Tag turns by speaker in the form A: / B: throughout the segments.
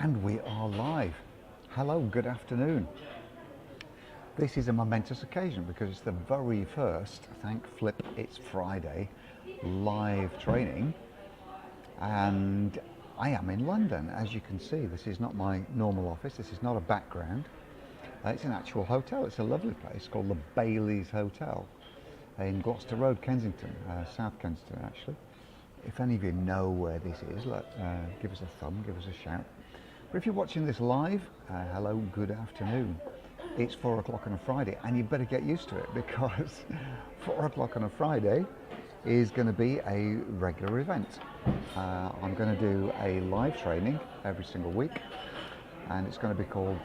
A: And we are live. Hello, good afternoon. This is a momentous occasion because it's the very first Thank Flip It's Friday live training, and I am in London. As you can see, this is not my normal office, this is not a background. It's an actual hotel. It's a lovely place called the Bailey's Hotel in Gloucester Road, Kensington, South Kensington actually. If any of you know where this is, give us a thumb, give us a shout. But if you're watching this live, hello, good afternoon. It's 4 o'clock on a Friday, and you better get used to it because 4 o'clock on a Friday is going to be a regular event. I'm going to do a live training every single week, and it's going to be called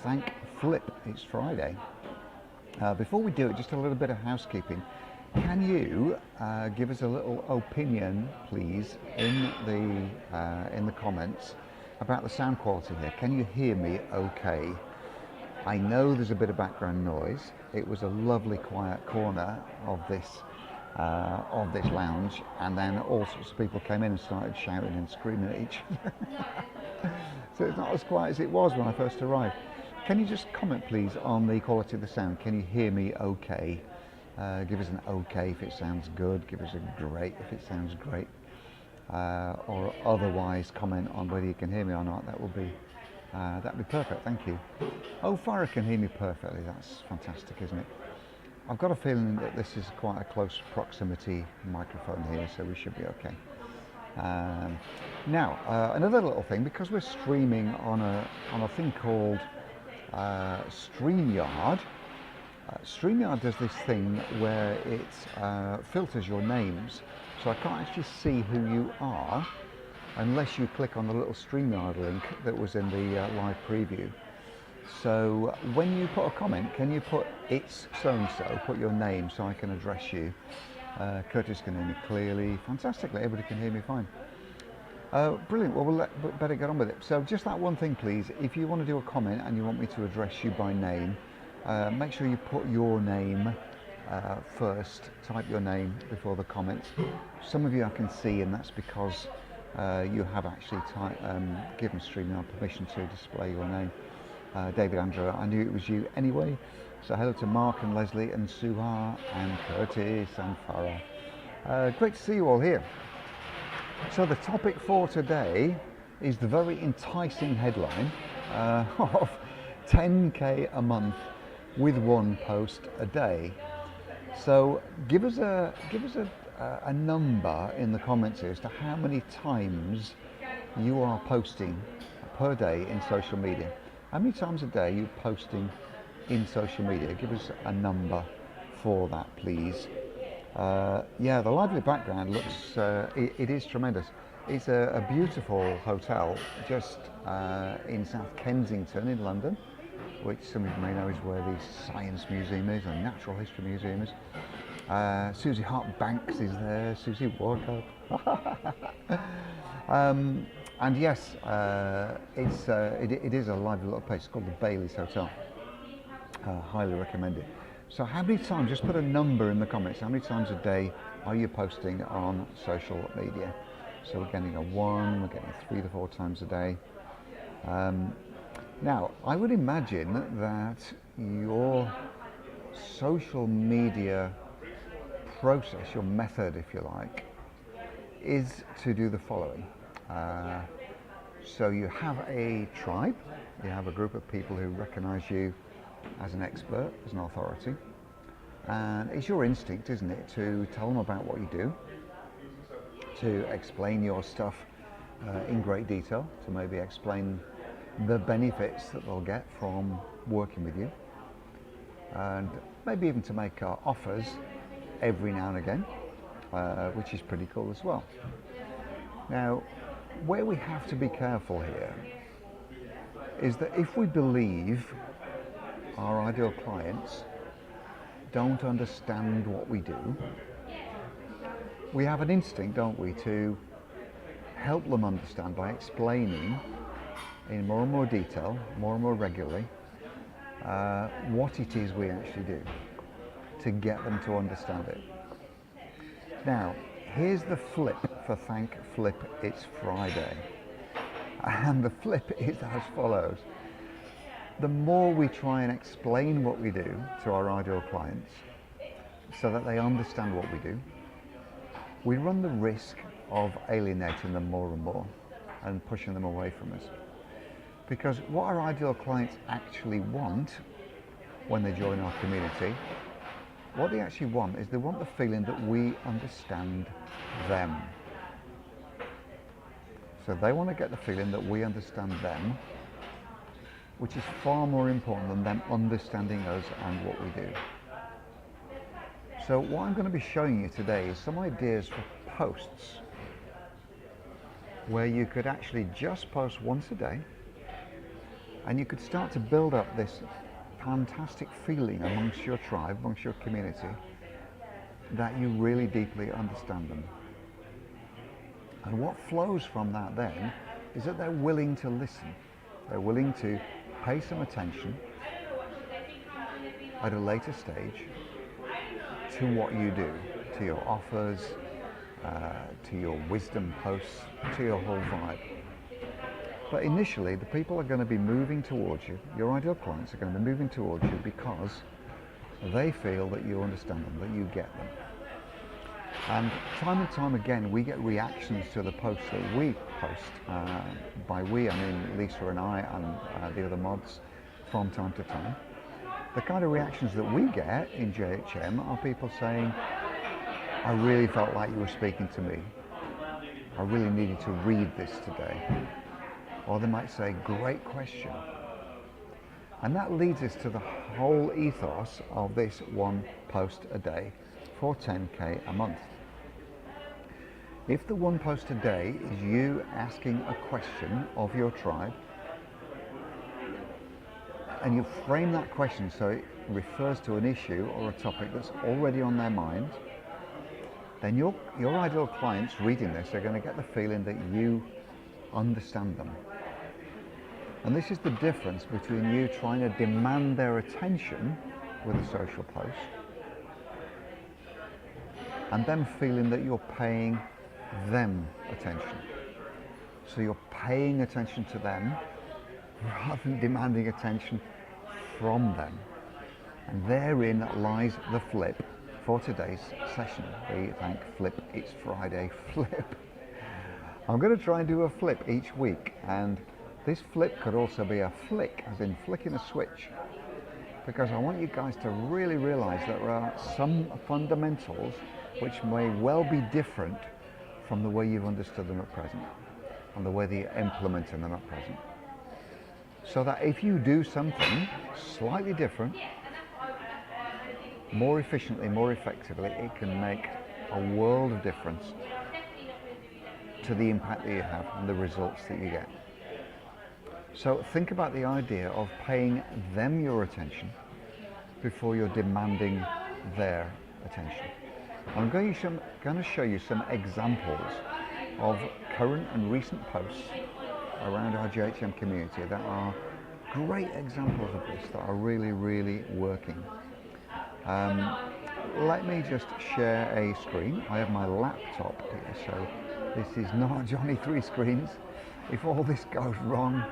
A: Thank Flip It's Friday. Before we do it, just a little bit of housekeeping. Can you give us a little opinion, please, in the comments about the sound quality here? Can you hear me okay? I know there's a bit of background noise. It was a lovely quiet corner of this lounge, and then all sorts of people came in and started shouting and screaming at each other. So it's not as quiet as it was when I first arrived. Can you just comment, please, on the quality of the sound? Can you hear me okay? Give us an okay if it sounds good. Give us a great if it sounds great. Or otherwise comment on whether you can hear me or not. That'd be perfect. Thank you. Oh, Farah can hear me perfectly. That's fantastic, isn't it? I've got a feeling that this is quite a close proximity microphone here, so we should be okay. Now, another little thing, because we're streaming on a thing called StreamYard. StreamYard does this thing where it filters your names, so I can't actually see who you are unless you click on the little StreamYard link that was in the live preview. So when you put a comment, can you put "it's so-and-so," put your name so I can address you. Curtis can hear me clearly, fantastically, everybody can hear me fine. Brilliant, well, we'll better get on with it. So just that one thing, please. If you want to do a comment and you want me to address you by name, make sure you put your name first, type your name before the comments. Some of you I can see, and that's because you have actually given StreamYard permission to display your name. David Andrew, I knew it was you anyway. So hello to Mark and Leslie and Suha and Curtis and Farah. Great to see you all here. So the topic for today is the very enticing headline of 10k a month with one post a day. So give us a number in the comments here as to how many times you are posting per day in social media. How many times a day are you posting in social media? Give us a number for that, please. Yeah, the lively background looks, it is tremendous. It's a beautiful hotel just in South Kensington in London, which some of you may know is where the Science Museum is and Natural History Museum is. Susie Hart Banks is there, Susie Walker. And yes, it is a lively little place. It's called the Bailey's Hotel. Highly recommend it. So how many times, just put a number in the comments, how many times a day are you posting on social media? So we're getting a 1, we're getting 3 to 4 times a day. Now, I would imagine that your social media process, your method, if you like, is to do the following. So you have a tribe, you have a group of people who recognize you as an expert, as an authority, and it's your instinct, isn't it, to tell them about what you do, to explain your stuff in great detail, to maybe explain the benefits that they'll get from working with you, and maybe even to make offers every now and again, which is pretty cool as well. Now, where we have to be careful here is that if we believe our ideal clients don't understand what we do, we have an instinct, don't we, to help them understand by explaining in more and more detail, more and more regularly, what it is we actually do to get them to understand it. Now, here's the flip for Thank Flip It's Friday. And the flip is as follows. The more we try and explain what we do to our ideal clients so that they understand what we do, we run the risk of alienating them more and more and pushing them away from us. Because what our ideal clients actually want when they join our community, what they actually want is they want the feeling that we understand them. So they want to get the feeling that we understand them, which is far more important than them understanding us and what we do. So what I'm going to be showing you today is some ideas for posts where you could actually just post once a day and you could start to build up this fantastic feeling amongst your tribe, amongst your community, that you really deeply understand them. And what flows from that then is that they're willing to listen. They're willing to pay some attention at a later stage to what you do, to your offers, to your wisdom posts, to your whole vibe. But initially, the people are going to be moving towards you, your ideal clients are going to be moving towards you because they feel that you understand them, that you get them. And time again, we get reactions to the posts that we post. By we, I mean Lisa and I and the other mods from time to time. The kind of reactions that we get in JHM are people saying, I really felt like you were speaking to me. I really needed to read this today. Or they might say, great question. And that leads us to the whole ethos of this one post a day for 10K a month. If the one post a day is you asking a question of your tribe, and you frame that question so it refers to an issue or a topic that's already on their mind, then your ideal clients reading this are going to get the feeling that you understand them. And this is the difference between you trying to demand their attention with a social post and them feeling that you're paying them attention. So you're paying attention to them rather than demanding attention from them. And therein lies the flip for today's session. Thank flip, it's Friday flip. I'm going to try and do a flip each week, and this flip could also be a flick, as in flicking a switch, because I want you guys to really realize that there are some fundamentals which may well be different from the way you've understood them at present and the way that you're implementing them at present. So that if you do something slightly different, more efficiently, more effectively, it can make a world of difference to the impact that you have and the results that you get. So think about the idea of paying them your attention before you're demanding their attention. I'm going to show you some examples of current and recent posts around our JHM community that are great examples of this, that are really, really working. Let me just share a screen. I have my laptop here, so this is not Jonny 3 screens. If all this goes wrong,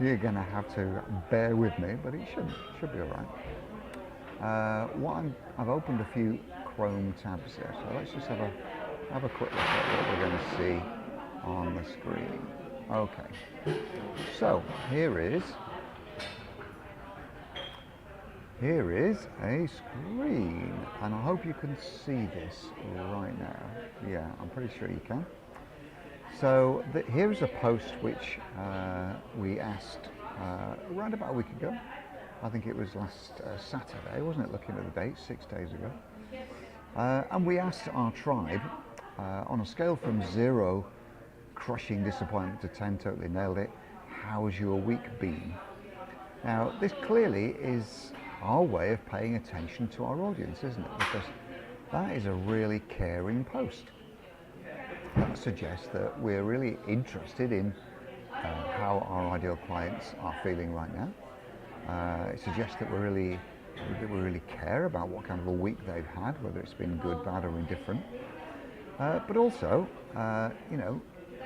A: you're going to have to bear with me, but it should be all right. I've opened a few Chrome tabs here, so let's just have a quick look at what we're going to see on the screen. Okay, so here is a screen, and I hope you can see this right now. Yeah, I'm pretty sure you can. So here is a post which we asked around about a week ago. I think it was last Saturday, wasn't it? Looking at the date, 6 days ago. And we asked our tribe, on a scale from 0, crushing disappointment, to 10, totally nailed it, how's your week been? Now, this clearly is our way of paying attention to our audience, isn't it? Because that is a really caring post. That suggests that we're really interested in how our ideal clients are feeling right now. It suggests that we really care about what kind of a week they've had, whether it's been good, bad, or indifferent. But also,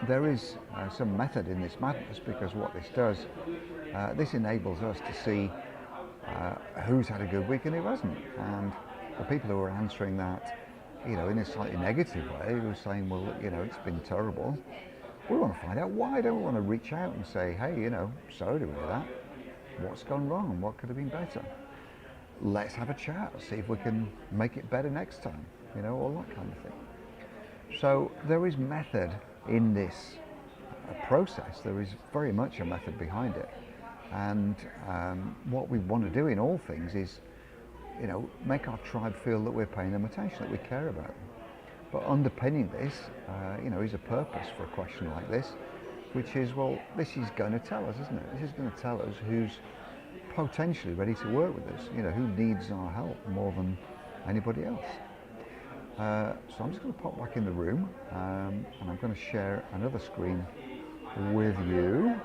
A: there is some method in this madness, because what this does, this enables us to see who's had a good week and who hasn't. And the people who are answering that, in a slightly negative way, who are saying, well, it's been terrible, we want to find out why. Don't we want to reach out and say, hey, sorry to hear that. What's gone wrong? What could have been better? Let's have a chat, see if we can make it better next time, all that kind of thing. So there is method in this process. There is very much a method behind it. And what we want to do in all things is, make our tribe feel that we're paying them attention, that we care about them. But underpinning this, is a purpose for a question like this, which is, well, this is going to tell us, isn't it? This is going to tell us who's potentially ready to work with us, who needs our help more than anybody else. So I'm just going to pop back in the room, and I'm going to share another screen with you.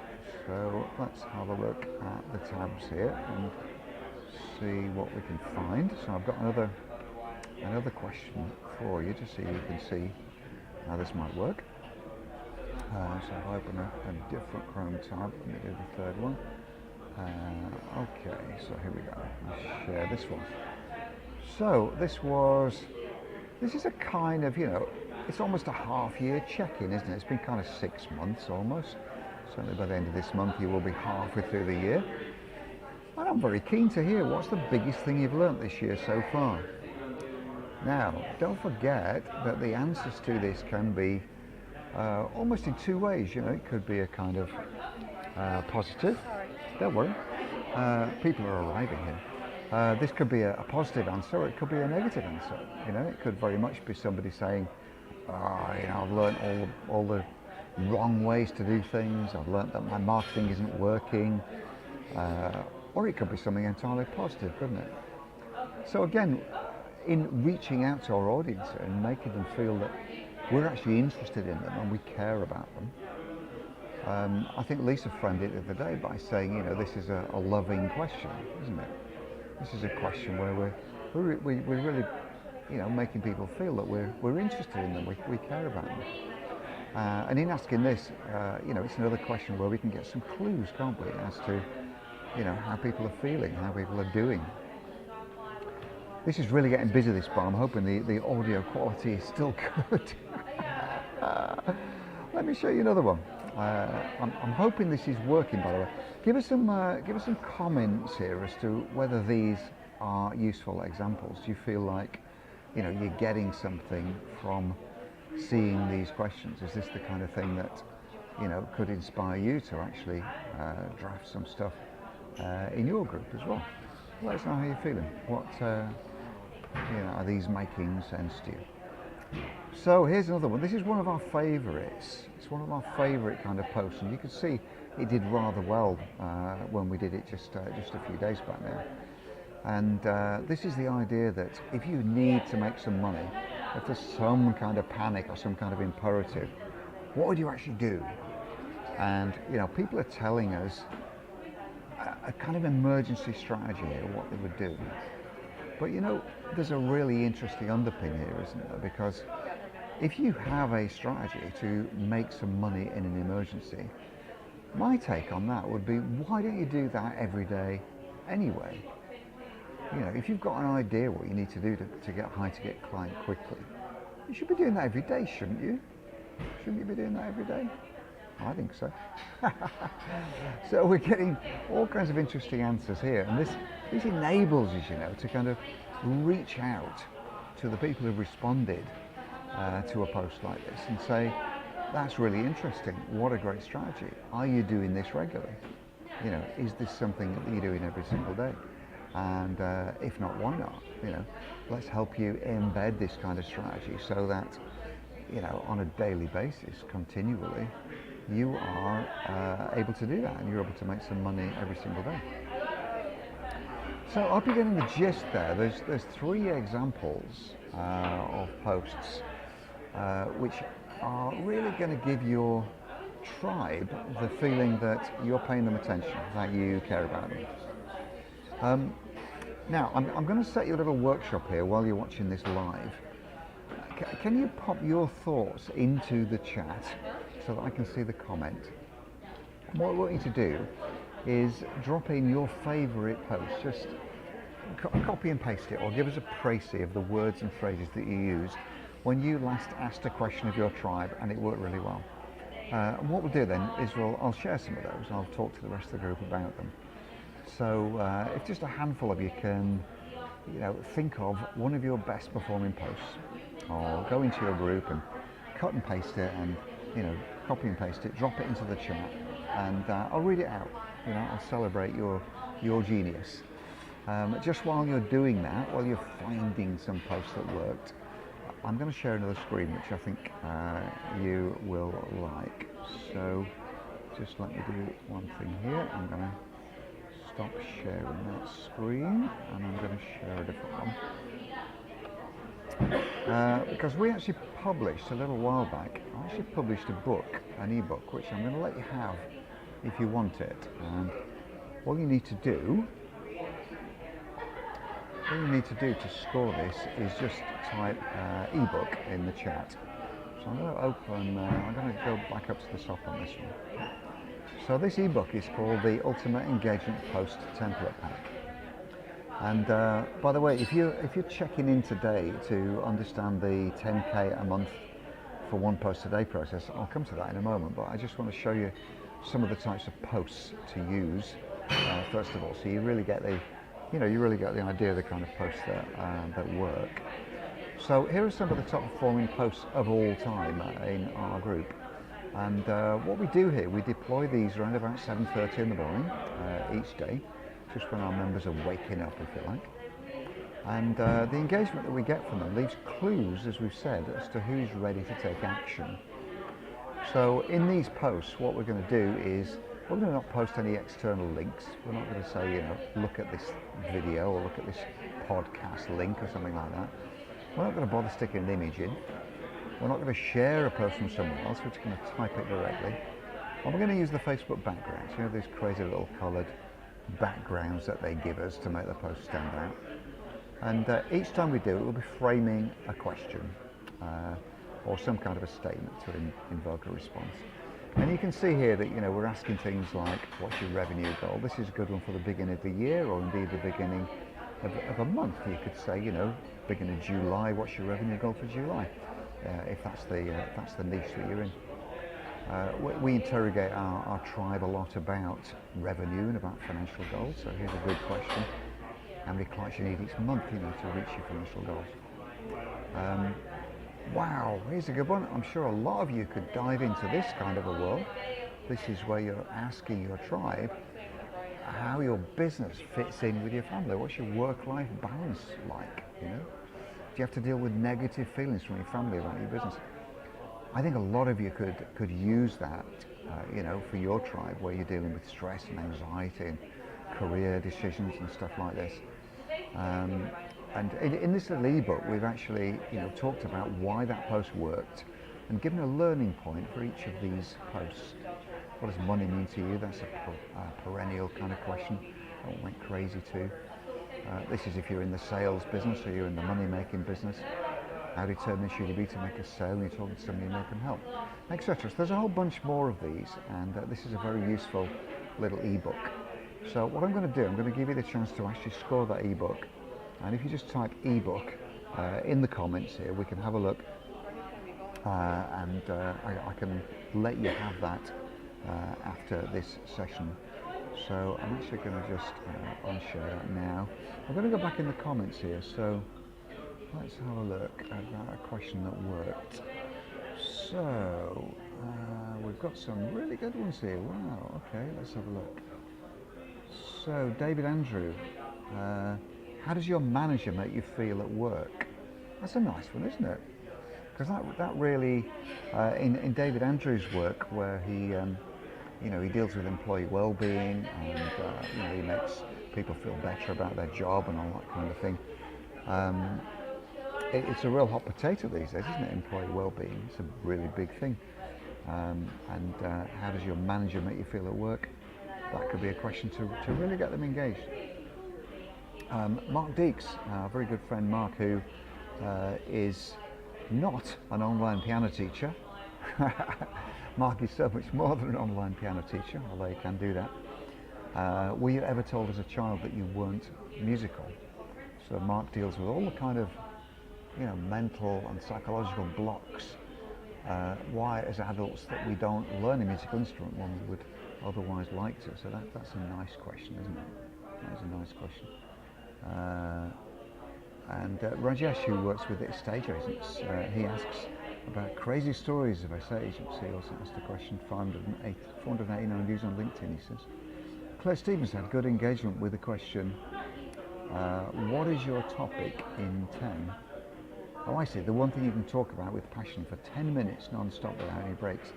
A: So let's have a look at the tabs here and see what we can find. So I've got another question for you, just so you can see how this might work. So if I open a different Chrome tab, let me do the third one. Okay, so here we go. Let's share this one. So this is a kind of, it's almost a half-year check-in, isn't it? It's been kind of 6 months almost. Certainly by the end of this month you will be halfway through the year. And I'm very keen to hear, what's the biggest thing you've learnt this year so far? Now, don't forget that the answers to this can be almost in two ways. It could be a kind of positive. Don't worry, people are arriving here. This could be a positive answer, or it could be a negative answer. It could very much be somebody saying, I've learned all the wrong ways to do things. I've learned that my marketing isn't working. Or it could be something entirely positive, couldn't it? So again, in reaching out to our audience and making them feel that we're actually interested in them and we care about them. I think Lisa framed it the other day by saying, this is a loving question, isn't it? This is a question where we're really, making people feel that we're interested in them, we care about them. And in asking this, it's another question where we can get some clues, can't we, as to, how people are feeling, how people are doing. This is really getting busy, this bar. I'm hoping the audio quality is still good. Let me show you another one. I'm hoping this is working, by the way. Give us some comments here as to whether these are useful examples. Do you feel like, you're getting something from seeing these questions? Is this the kind of thing that, could inspire you to actually draft some stuff in your group as well? Let us know how you're feeling. What, are these making sense to you? So here's another one. This is one of our favourites. It's one of our favourite kind of posts, and you can see it did rather well when we did it just a few days back now. And this is the idea that if you need to make some money, if there's some kind of panic or some kind of imperative, what would you actually do? And people are telling us a kind of emergency strategy here, what they would do. But there's a really interesting underpin here, isn't there? Because if you have a strategy to make some money in an emergency, my take on that would be, why don't you do that every day anyway? If you've got an idea what you need to do to get high to get client quickly, you should be doing that every day, shouldn't you? Shouldn't you be doing that every day? I think so. So we're getting all kinds of interesting answers here, and this enables us, to kind of reach out to the people who've responded to a post like this and say, that's really interesting, what a great strategy. Are you doing this regularly? Is this something that you're doing every single day? And if not, why not? Let's help you embed this kind of strategy so that, on a daily basis, continually, you are able to do that, and you're able to make some money every single day. So I hope you're getting the gist there. There's 3 examples of posts which are really going to give your tribe the feeling that you're paying them attention, that you care about them. Now, I'm going to set you a little workshop here while you're watching this live. Can you pop your thoughts into the chat so that I can see the comment. What I want you to do is drop in your favourite post, just copy and paste it, or give us a précis of the words and phrases that you used when you last asked a question of your tribe and it worked really well. And what we'll do then is I'll share some of those. I'll talk to the rest of the group about them. So if just a handful of you can, think of one of your best performing posts, or go into your group and cut and paste it, and copy and paste it, drop it into the chat, and I'll read it out. I'll celebrate your genius. Just while you're doing that, while you're finding some posts that worked, I'm going to share another screen which I think you will like. So just let me do one thing here. I'm going to stop sharing that screen and I'm going to share a different one. Because we actually published a little while back, I actually published a book, an ebook, which I'm going to let you have if you want it. And all you need to do to score this is just type ebook in the chat. So I'm going to go back up to the top on this one. So this ebook is called the Ultimate Engagement Post Template Pack. And by the way, if you're checking in today to understand the 10K a month for one post a day process, I'll come to that in a moment. But I just want to show you some of the types of posts to use first of all, so you really get the idea of the kind of posts that work. So here are some of the top performing posts of all time in our group. And what we do here, we deploy these around about 7:30 in the morning each day, just when our members are waking up, if you like. And the engagement that we get from them leaves clues, as we've said, as to who's ready to take action. So in these posts, what we're going to do is we're going to not post any external links. We're not going to say, look at this video or look at this podcast link or something like that. We're not going to bother sticking an image in. We're not going to share a post from someone else. We're just going to type it directly. And we're going to use the Facebook backgrounds. These crazy little coloured backgrounds that they give us to make the post stand out. And each time we do it, we'll be framing a question or some kind of a statement to invoke a response. And you can see here that we're asking things like, what's your revenue goal? This is a good one for the beginning of the year, or indeed the beginning of a month. You could say, beginning of July, what's your revenue goal for July? If that's the niche that you're in. We interrogate our tribe a lot about revenue and about financial goals. So here's a good question: how many clients you need each month, to reach your financial goals? Wow, here's a good one. I'm sure a lot of you could dive into this kind of a world. This is where you're asking your tribe how your business fits in with your family. What's your work-life balance like? Do you have to deal with negative feelings from your family about your business? I think a lot of you could use that, for your tribe, where you're dealing with stress and anxiety and career decisions and stuff like this. And in this little ebook, we've actually, talked about why that post worked and given a learning point for each of these posts. What does money mean to you? That's a perennial kind of question that we went crazy to. This is if you're in the sales business or you're in the money-making business. How determined should you be to make a sale when you're talking to somebody and make them help, etc. So there's a whole bunch more of these, and this is a very useful little ebook. So what I'm going to do, I'm going to give you the chance to actually score that ebook. And if you just type ebook in the comments here, we can have a look, and I can let you have that after this session. So I'm actually going to just unshare that now. I'm going to go back in the comments here. So let's have a look at a question that worked. So we've got some really good ones here. Wow. Okay, let's have a look. So David Andrew. How does your manager make you feel at work? That's a nice one, isn't it? Because that really, in David Andrews' work, where he deals with employee well-being and he makes people feel better about their job and all that kind of thing. It's a real hot potato these days, isn't it? Employee well-being. It's a really big thing. And how does your manager make you feel at work? That could be a question to really get them engaged. Mark Deeks, our very good friend Mark, who is not an online piano teacher, Mark is so much more than an online piano teacher, although you can do that. Were you ever told as a child that you weren't musical? So Mark deals with all the kind of, mental and psychological blocks. Why, as adults, that we don't learn a musical instrument when we would otherwise like to. So that's a nice question, isn't it? That is a nice question. And Rajesh, who works with estate agents, he asks about crazy stories of estate agents. He also asked a question, 489 views on LinkedIn, he says. Claire Stevens had good engagement with the question, what is your topic in 10? Oh, I see, the one thing you can talk about with passion for 10 minutes non-stop without any breaks.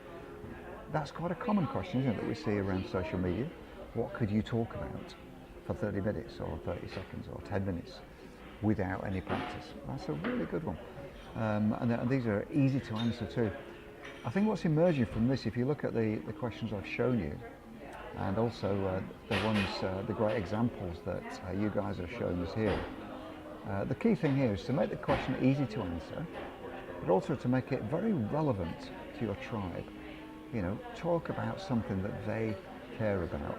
A: That's quite a common question, isn't it, that we see around social media. What could you talk about for 30 minutes or 30 seconds or 10 minutes without any practice? That's a really good one. And these are easy to answer too. I think what's emerging from this, if you look at the questions I've shown you, and also the great examples that you guys have shown us here, the key thing here is to make the question easy to answer, but also to make it very relevant to your tribe. Talk about something that they care about.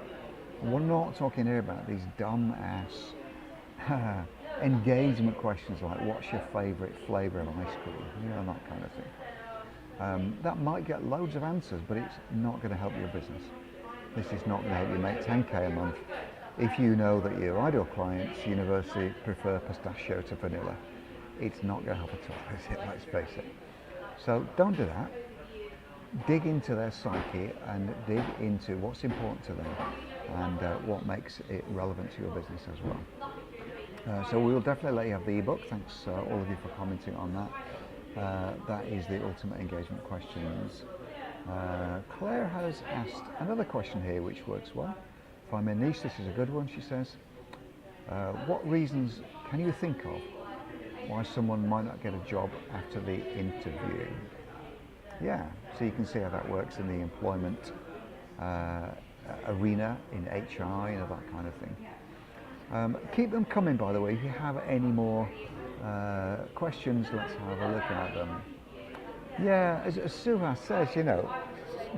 A: We're not talking here about these dumb-ass engagement questions like, what's your favourite flavour of ice cream? That kind of thing. That might get loads of answers, but it's not going to help your business. This is not going to help you make 10k a month if you know that your ideal clients, university, prefer pistachio to vanilla. It's not going to help at all, is it? Let's face it. So don't do that. Dig into their psyche and dig into what's important to them and what makes it relevant to your business as well. So we will definitely let you have the ebook. Thanks all of you for commenting on that. That is the ultimate engagement questions. Claire has asked another question here which works well. Find my niche, this is a good one, she says. What reasons can you think of why someone might not get a job after the interview? Yeah, so you can see how that works in the employment arena, in HR, that kind of thing. Keep them coming, by the way. If you have any more questions, let's have a look at them. Yeah, as Suha says,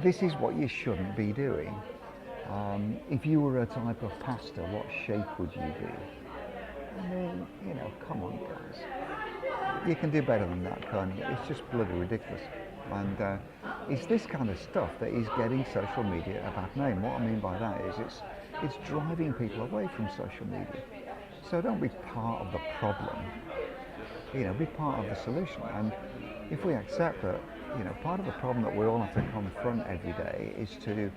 A: this is what you shouldn't be doing. If you were a type of pastor, what shape would you be? I mean, come on, guys. You can do better than that, can't you? It's just bloody ridiculous. And it's this kind of stuff that is getting social media a bad name. What I mean by that is it's driving people away from social media. So don't be part of the problem. Be part of the solution. And if we accept that, part of the problem that we all have to confront every day is to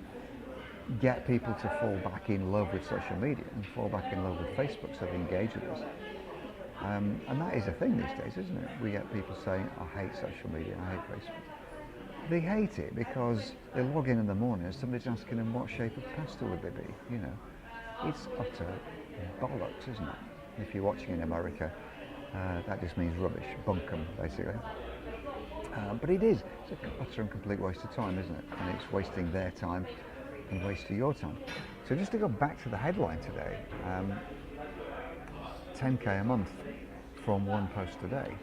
A: get people to fall back in love with social media and fall back in love with Facebook so they engage with us. And that is a thing these days, isn't it? We get people saying, I hate social media, I hate Facebook. They hate it because they log in the morning and somebody's asking them what shape of pastor would they be, It's utter bollocks, isn't it? If you're watching in America, that just means rubbish, bunkum, basically. But it is. It's an utter and complete waste of time, isn't it? And it's wasting their time and wasting your time. So just to go back to the headline today, 10k a month from one post a day.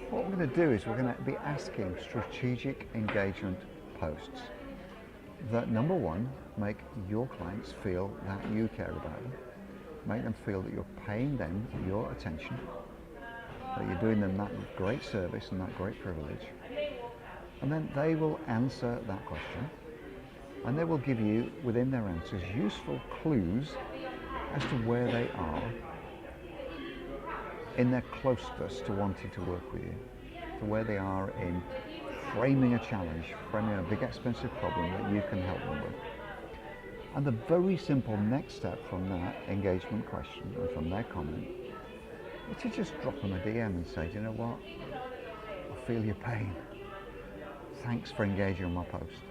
A: What we're going to do is we're going to be asking strategic engagement posts that, number one, make your clients feel that you care about them, make them feel that you're paying them your attention, that you're doing them that great service and that great privilege, and then they will answer that question, and they will give you, within their answers, useful clues as to where they are in their closeness to wanting to work with you, to where they are in framing a challenge, framing a big expensive problem that you can help them with. And the very simple next step from that engagement question and from their comment is to just drop them a DM and say, do you know what, I feel your pain. Thanks for engaging on my post.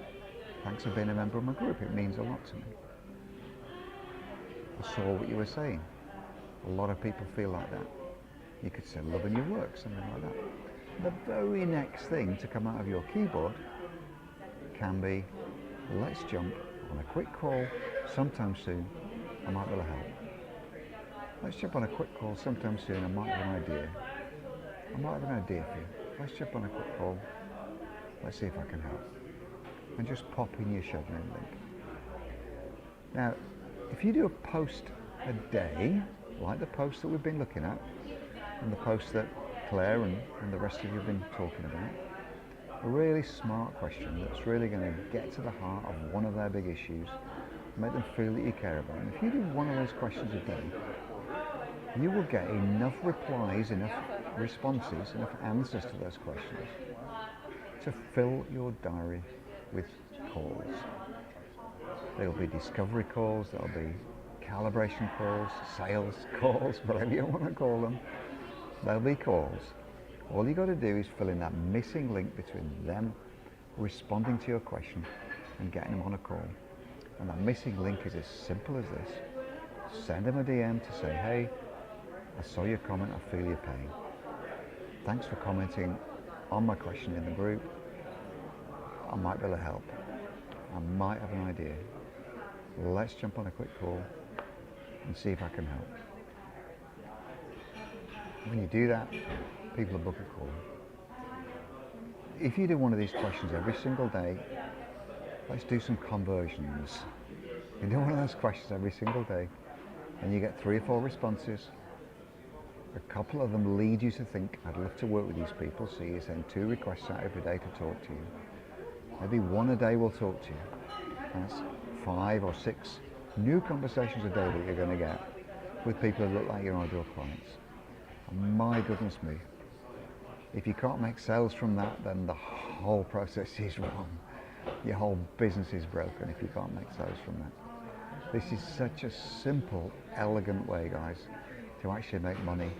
A: Thanks for being a member of my group, it means a lot to me. I saw what you were saying. A lot of people feel like that. You could say loving your work, something like that. The very next thing to come out of your keyboard can be, let's jump on a quick call sometime soon, I might be able to help. Let's jump on a quick call sometime soon, I might have an idea. I might have an idea for you. Let's jump on a quick call, let's see if I can help. and just pop in your scheduling link. Now, if you do a post a day, like the post that we've been looking at, and the post that Claire and the rest of you have been talking about, a really smart question that's really going to get to the heart of one of their big issues, make them feel that you care about them. If you do one of those questions a day, you will get enough replies, enough responses, enough answers to those questions to fill your diary with calls. There'll be discovery calls, there'll be calibration calls, sales calls, whatever you want to call them. There'll be calls. All you got to do is fill in that missing link between them responding to your question and getting them on a call. And that missing link is as simple as this. Send them a DM to say, hey, I saw your comment, I feel your pain. Thanks for commenting on my question in the group. I might be able to help. I might have an idea. Let's jump on a quick call and see if I can help. When you do that, people will book a call. If you do one of these questions every single day, let's do some conversions. You do one of those questions every single day and you get 3 or 4 responses. A couple of them lead you to think, I'd love to work with these people, so you send 2 requests out every day to talk to you. Maybe 1 a day will talk to you. That's 5 or 6 new conversations a day that you're going to get with people who look like your ideal clients. And my goodness me, if you can't make sales from that, then the whole process is wrong. Your whole business is broken if you can't make sales from that. This is such a simple, elegant way, guys, to actually make money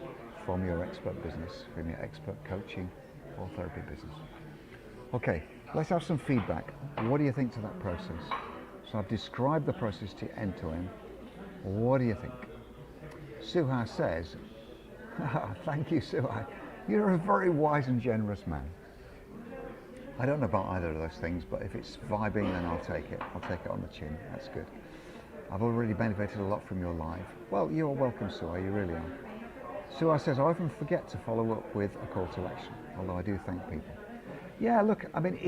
A: from your expert business, from your expert coaching or therapy business. Okay, let's have some feedback. What do you think to that process? So I've described the process to you end to end. What do you think? Suha says, thank you, Suha. You're a very wise and generous man. I don't know about either of those things, but if it's vibing, then I'll take it. I'll take it on the chin. That's good. I've already benefited a lot from your live. Well, you're welcome, Suha. You really are. Suha says, I often forget to follow up with a call to action, although I do thank people. Yeah, look, I mean,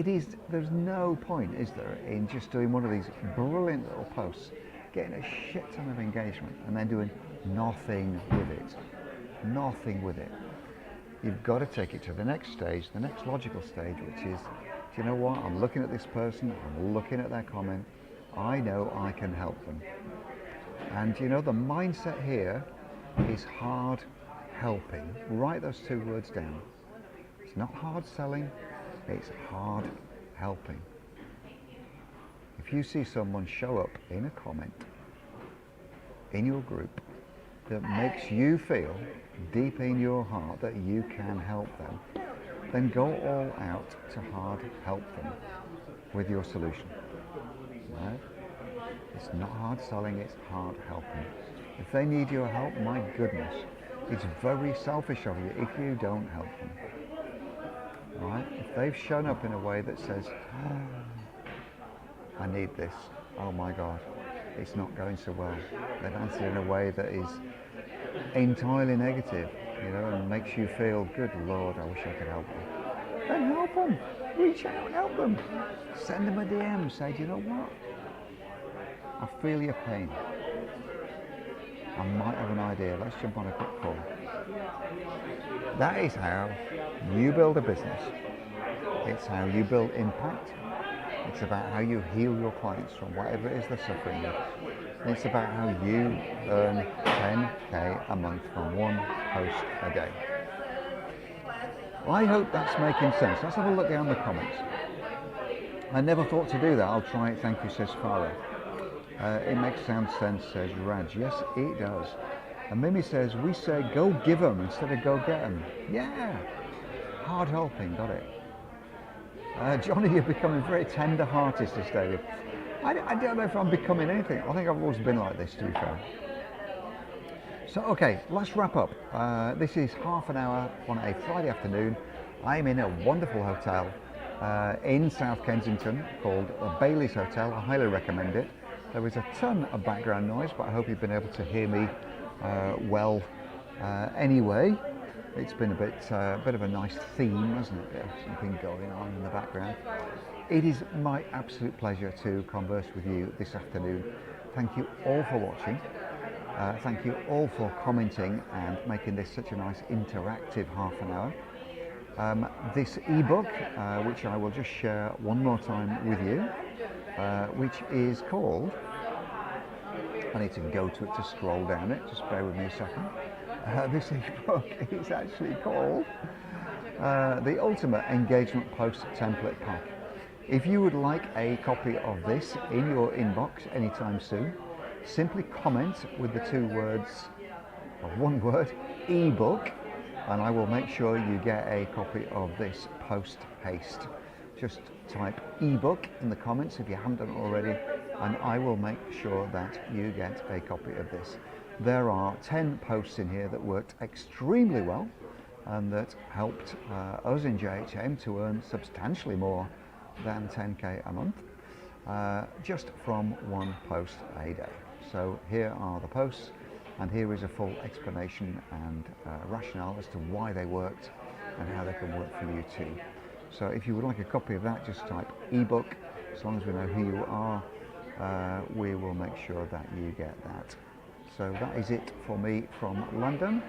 A: there's no point, is there, in just doing one of these brilliant little posts, getting a shit ton of engagement, and then doing nothing with it. Nothing with it. You've got to take it to the next stage, the next logical stage, which is, do you know what? I'm looking at this person, I'm looking at their comment, I know I can help them. And you know, the mindset here is hard helping. Write those 2 words down. It's not hard selling, it's hard helping. If you see someone show up in a comment in your group that makes you feel deep in your heart that you can help them, then go all out to hard help them with your solution. Right? It's not hard selling, it's hard helping. If they need your help, my goodness, it's very selfish of you if you don't help them. Right? If they've shown up in a way that says, I need this, oh my God, it's not going so well. They've answered in a way that is entirely negative, you know, and makes you feel, good Lord, I wish I could help them. Then help them. Reach out and help them. Send them a DM. Say, do you know what? I feel your pain. I might have an idea. Let's jump on a quick call. That is how you build a business. It's how you build impact. It's about how you heal your clients from whatever it is they're suffering with. And it's about how you earn 10K a month from 1 post a day. I hope that's making sense. Let's have a look down the comments. I never thought to do that. I'll try it. Thank you, says Farah. It makes sense, says Raj. Yes, it does. And Mimi says, we say go give them instead of go get them. Yeah. Hard helping, got it. Jonny, you're becoming very tender-hearted, says David. I don't know if I'm becoming anything. I think I've always been like this, to be fair. So, okay, let's wrap up. This is half an hour on a Friday afternoon. I'm in a wonderful hotel in South Kensington called Bailey's Hotel. I highly recommend it. There is a ton of background noise, but I hope you've been able to hear me well anyway. It's been a bit of a nice theme, hasn't it? There's something going on in the background. It is my absolute pleasure to converse with you this afternoon. Thank you all for watching. Thank you all for commenting and making this such a nice interactive half an hour. This ebook, which I will just share one more time with you, which is called, I need to go to it to scroll down it, just bear with me a second. This ebook is actually called The Ultimate Engagement Post Template Pack. If you would like a copy of this in your inbox anytime soon, simply comment with the two words, or one word, ebook, and I will make sure you get a copy of this post haste. Just type ebook in the comments if you haven't done it already, and I will make sure that you get a copy of this. There are 10 posts in here that worked extremely well and that helped us in JHM to earn substantially more than 10k a month just from one post a day. So here are the posts, and here is a full explanation and rationale as to why they worked and how they can work for you too. So if you would like a copy of that, just type ebook. As long as we know who you are, we will make sure that you get that. So that is it for me from London.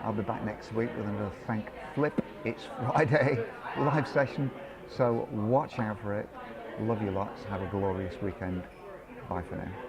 A: I'll be back next week with another Thank Flip. It's Friday live session, so watch out for it. Love you lots. Have a glorious weekend. Bye for now.